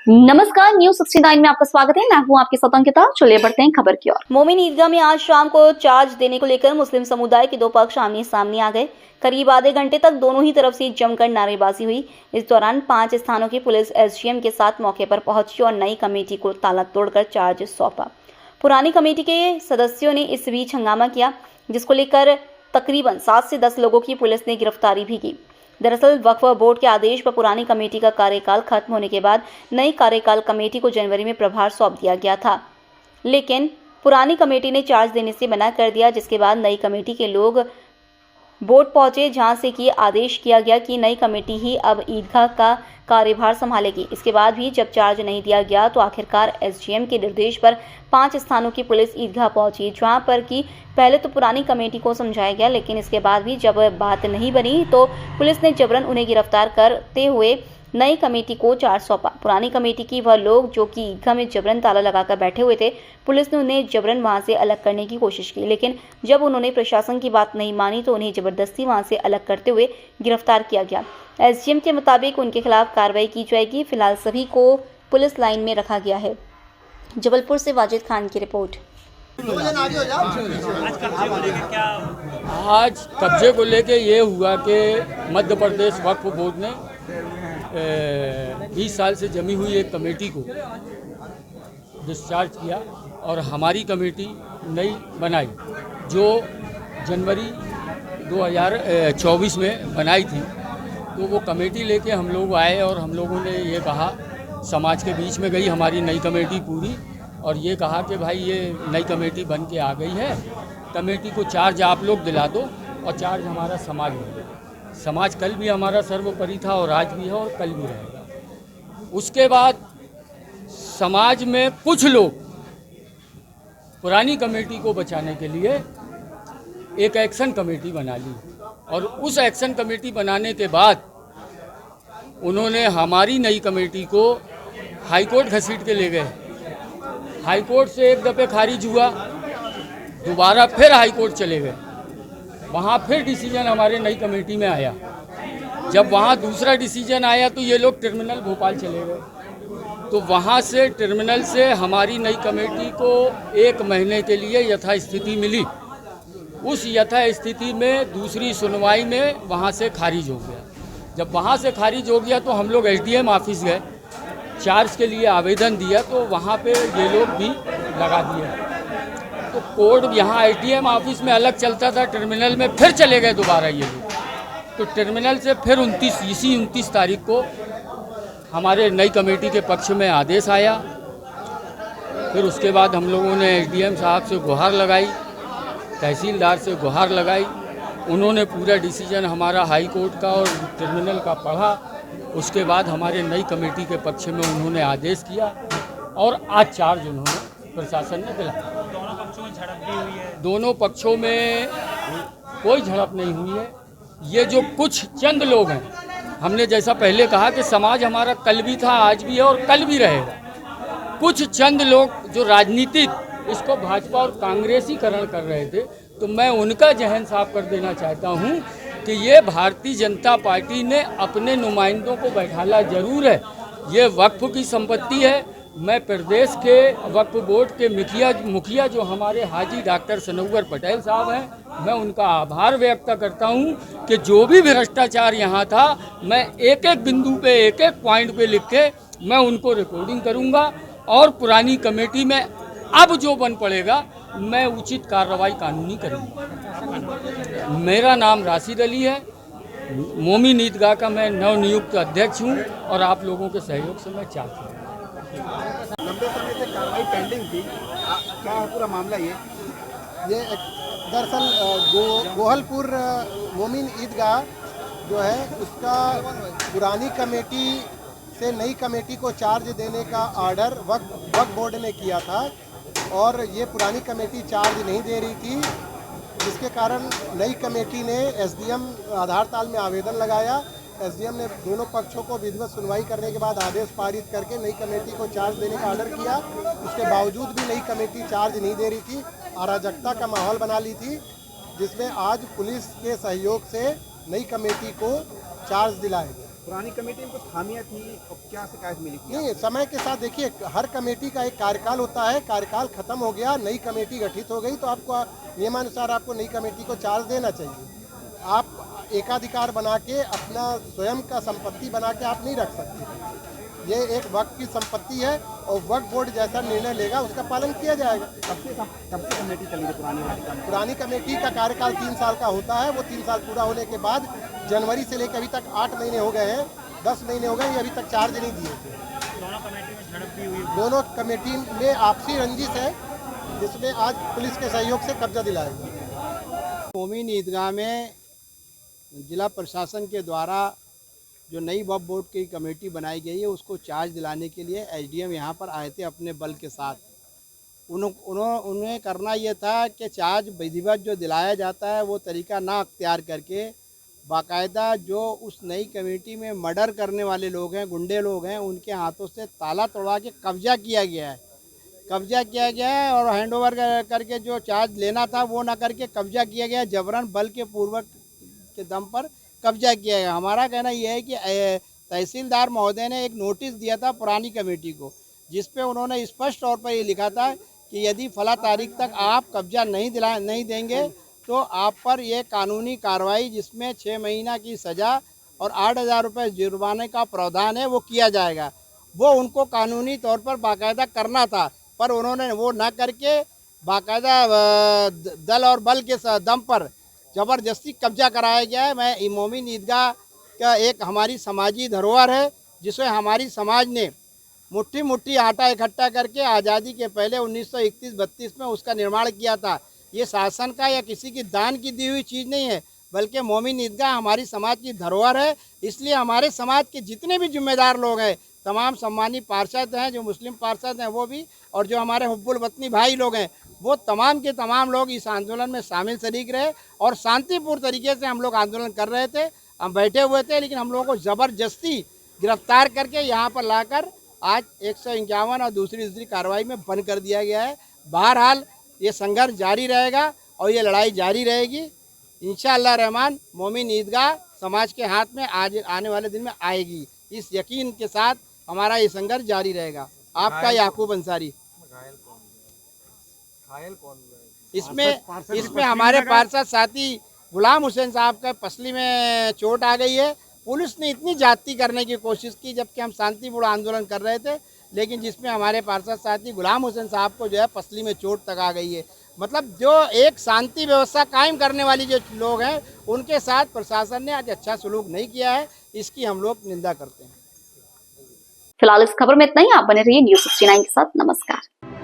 नमस्कार, न्यूज 69 में आपका स्वागत है। मैं हूं आपके साथ अंकिता। चलिए बढ़ते हैं खबर की ओर। मोमिन ईदगाह में आज शाम को चार्ज देने को लेकर मुस्लिम समुदाय के दो पक्ष आमने सामने आ गए। करीब आधे घंटे तक दोनों ही तरफ से जमकर नारेबाजी हुई। इस दौरान 5 स्थानों की पुलिस एसडीएम के साथ मौके पर पहुंची और नई कमेटी को ताला तोड़कर चार्ज सौंपा। पुरानी कमेटी के सदस्यों ने इस बीच हंगामा किया, जिसको लेकर तकरीबन 7 से 10 लोगों की पुलिस ने गिरफ्तारी भी की। दरअसल वक्फ बोर्ड के आदेश पर पुरानी कमेटी का कार्यकाल खत्म होने के बाद नई कार्यकाल कमेटी को जनवरी में प्रभार सौंप दिया गया था, लेकिन पुरानी कमेटी ने चार्ज देने से मना कर दिया, जिसके बाद नई कमेटी के लोग बोर्ड पहुंचे, जहां से कि आदेश किया गया कि नई कमेटी ही अब ईदगाह का कार्यभार संभालेगी। इसके बाद भी जब चार्ज नहीं दिया गया तो आखिरकार एसडीएम के निर्देश पर 5 स्थानों की पुलिस ईदगाह पहुंची, जहां पर कि पहले तो पुरानी कमेटी को समझाया गया, लेकिन इसके बाद भी जब बात नहीं बनी तो पुलिस ने जबरन उन्हें गिरफ्तार करते हुए नई कमेटी को चार्ज सौंपा। पुरानी कमेटी की वह लोग जो कि ईदगाह में जबरन ताला लगाकर बैठे हुए थे, पुलिस ने उन्हें जबरन वहां से अलग करने की कोशिश की, लेकिन जब उन्होंने प्रशासन की बात नहीं मानी तो उन्हें जबरदस्ती वहां से अलग करते हुए गिरफ्तार किया गया। एसडीएम के मुताबिक उनके खिलाफ कार्रवाई की जाएगी। फिलहाल सभी को पुलिस लाइन में रखा गया है। जबलपुर से वाजिद खान की रिपोर्ट। आज कब्जे को लेके ये हुआ कि मध्य प्रदेश वक्फ बोर्ड ने 20 साल से जमी हुई एक कमेटी को डिस्चार्ज किया और हमारी कमेटी नई बनाई, जो जनवरी 2024 में बनाई थी। तो वो कमेटी लेके हम लोग आए और हम लोगों ने ये कहा, समाज के बीच में गई हमारी नई कमेटी पूरी, और ये कहा कि भाई ये नई कमेटी बन के आ गई है, कमेटी को चार्ज आप लोग दिला दो और चार्ज हमारा समाज है। समाज कल भी हमारा सर्वोपरि था और आज भी है और कल भी रहेगा। उसके बाद समाज में कुछ लोग पुरानी कमेटी को बचाने के लिए एक एक्शन कमेटी बना ली, और उस एक्शन कमेटी बनाने के बाद उन्होंने हमारी नई कमेटी को हाई कोर्ट घसीट के ले गए। हाई कोर्ट से एक दफ़े खारिज हुआ, दोबारा फिर हाई कोर्ट चले गए, वहाँ फिर डिसीजन हमारे नई कमेटी में आया। जब वहाँ दूसरा डिसीजन आया तो ये लोग टर्मिनल भोपाल चले गए। तो वहाँ से टर्मिनल से हमारी नई कमेटी को 1 महीने के लिए यथास्थिति मिली। उस यथास्थिति में दूसरी सुनवाई में वहाँ से खारिज हो गया। जब वहाँ से खारिज हो गया तो हम लोग एसडीएम ऑफिस गए, चार्ज के लिए आवेदन दिया, तो वहाँ पे ये लोग भी लगा दिए। तो कोर्ट यहाँ एसडीएम ऑफिस में अलग चलता था, टर्मिनल में फिर चले गए दोबारा ये लोग। तो टर्मिनल से फिर 29 तारीख को हमारे नई कमेटी के पक्ष में आदेश आया। फिर उसके बाद हम लोगों ने एसडीएम साहब से गुहार लगाई, तहसीलदार से गुहार लगाई। उन्होंने पूरा डिसीजन हमारा हाई कोर्ट का और टर्मिनल का पढ़ा। उसके बाद हमारे नई कमेटी के पक्ष में उन्होंने आदेश किया और आज चार्ज उन्होंने प्रशासन ने दिलाया। दोनों पक्षों में झड़प भी हुई है? दोनों पक्षों में कोई झड़प नहीं हुई है। ये जो कुछ चंद लोग हैं, हमने जैसा पहले कहा कि समाज हमारा कल भी था, आज भी है और कल भी रहेगा। कुछ चंद लोग जो राजनीतिक इसको भाजपा और कांग्रेसीकरण कर रहे थे, तो मैं उनका जहन साफ कर देना चाहता हूं कि ये भारतीय जनता पार्टी ने अपने नुमाइंदों को बैठाला जरूर है। ये वक्फ की संपत्ति है। मैं प्रदेश के वक्फ बोर्ड के मुखिया जो हमारे हाजी डॉक्टर सनोवर पटेल साहब हैं, मैं उनका आभार व्यक्त करता हूं कि जो भी भ्रष्टाचार यहाँ था, मैं एक एक बिंदु पे एक एक पॉइंट पे लिख के मैं उनको रिकॉर्डिंग करूँगा, और पुरानी कमेटी में अब जो बन पड़ेगा मैं उचित कार्रवाई कानूनी करूँगा। मेरा नाम राशिद अली है। मोमिन ईदगाह का मैं नवनियुक्त अध्यक्ष हूँ और आप लोगों के सहयोग से मैं चाहता हूँ। लंबे समय से कार्रवाई पेंडिंग थी, क्या है पूरा मामला? ये दरअसल गोहलपुर मोमिन ईदगाह जो है उसका पुरानी कमेटी से नई कमेटी को चार्ज देने का ऑर्डर वक्फ बोर्ड ने किया था, और ये पुरानी कमेटी चार्ज नहीं दे रही थी, जिसके कारण नई कमेटी ने एसडीएम आधार ताल में आवेदन लगाया। एसडीएम ने दोनों पक्षों को विधिवत सुनवाई करने के बाद आदेश पारित करके नई कमेटी को चार्ज देने का ऑर्डर किया। उसके बावजूद भी नई कमेटी चार्ज नहीं दे रही थी, अराजकता का माहौल बना ली थी, जिसमें आज पुलिस के सहयोग से नई कमेटी को चार्ज दिलाया गया। पुरानी कमेटी में कुछ खामियां थी और क्या शिकायत मिली थी? नहीं, समय के साथ देखिए हर कमेटी का एक कार्यकाल होता है, कार्यकाल खत्म हो गया, नई कमेटी गठित हो गई तो आपको नियमानुसार आपको नई कमेटी को चार्ज देना चाहिए। आप एकाधिकार बना के अपना स्वयं का संपत्ति बना के आप नहीं रख सकते। ये एक वक्त की संपत्ति है और वक्त बोर्ड जैसा निर्णय लेगा उसका पालन किया जाएगा। कब से कमेटी चली थी? पुरानी कमेटी का कार्यकाल 3 साल का होता है। वो 3 साल पूरा होने के बाद जनवरी से लेकर अभी तक 8 महीने हो गए हैं, 10 महीने हो गए, ये अभी तक चार्ज नहीं दिए थे। दोनों कमेटी में झड़प भी हुई? दोनों कमेटी में आपसी रंजिश है, जिसमें आज पुलिस के सहयोग से कब्जा दिलाएगा। मोमीन ईदगाह में जिला प्रशासन के द्वारा जो नई वक्फ बोर्ड की कमेटी बनाई गई है उसको चार्ज दिलाने के लिए एसडीएम यहाँ पर आए थे अपने बल के साथ। उन्हें करना ये था कि चार्ज विधिवत जो दिलाया जाता है वो तरीका ना अख्तियार करके बाकायदा जो उस नई कमेटी में मर्डर करने वाले लोग हैं, गुंडे लोग हैं, उनके हाथों से ताला तोड़वा के कब्जा किया गया है और हैंडओवर करके जो चार्ज लेना था वो ना करके कब्जा किया गया, जबरन बल के पूर्वक के दम पर कब्जा किया गया। हमारा कहना यह है कि तहसीलदार महोदय ने एक नोटिस दिया था पुरानी कमेटी को, जिस पे उन्होंने स्पष्ट तौर पर ये लिखा था कि यदि फला तारीख तक आप कब्जा नहीं देंगे तो आप पर यह कानूनी कार्रवाई जिसमें 6 महीना की सज़ा और 8,000 रुपये जुर्माने का प्रावधान है वो किया जाएगा। वो उनको कानूनी तौर पर बाकायदा करना था, पर उन्होंने वो न करके बाकायदा दल और बल के दम पर ज़बरदस्ती कब्जा कराया गया है। मैं मोमीन ईदगाह का एक हमारी समाजी धरोहर है जिसे हमारी समाज ने मुट्ठी मुट्ठी आटा इकट्ठा करके आज़ादी के पहले 1931-32 में उसका निर्माण किया था। ये शासन का या किसी की दान की दी हुई चीज़ नहीं है, बल्कि मोमीन ईदगाह हमारी समाज की धरोहर है। इसलिए हमारे समाज के जितने भी जिम्मेदार लोग हैं, तमाम सम्मानी पार्षद हैं, जो मुस्लिम पार्षद हैं वो भी, और जो हमारे हुब्बुल वतनी भाई लोग हैं, वो तमाम के तमाम लोग इस आंदोलन में शामिल शरीक रहे और शांतिपूर्ण तरीके से हम लोग आंदोलन कर रहे थे। हम बैठे हुए थे, लेकिन हम लोगों को ज़बरदस्ती गिरफ्तार करके यहाँ पर लाकर आज 151 और दूसरी कार्रवाई में बंद कर दिया गया है। बहरहाल ये संघर्ष जारी रहेगा और ये लड़ाई जारी रहेगी। इंशाअल्लाह रहमान मोमीन ईदगाह समाज के हाथ में आज आने वाले दिन में आएगी। इस यकीन के साथ हमारा ये संघर्ष जारी रहेगा। आपका याकूब अंसारी। इसमें हमारे पार्षद साथी गुलाम हुसैन साहब का पसली में चोट आ गई है। पुलिस ने इतनी जाती करने की कोशिश की जबकि हम शांतिपूर्ण आंदोलन कर रहे थे, लेकिन जिसमें हमारे पार्षद साथी गुलाम हुसैन साहब को जो है पसली में चोट तक आ गई है। मतलब जो एक शांति व्यवस्था कायम करने वाली जो लोग हैं उनके साथ प्रशासन ने आज अच्छा सलूक नहीं किया है, इसकी हम लोग निंदा करते हैं। फिलहाल इस खबर में इतना ही। आप बने रहिए News 69 के साथ। नमस्कार।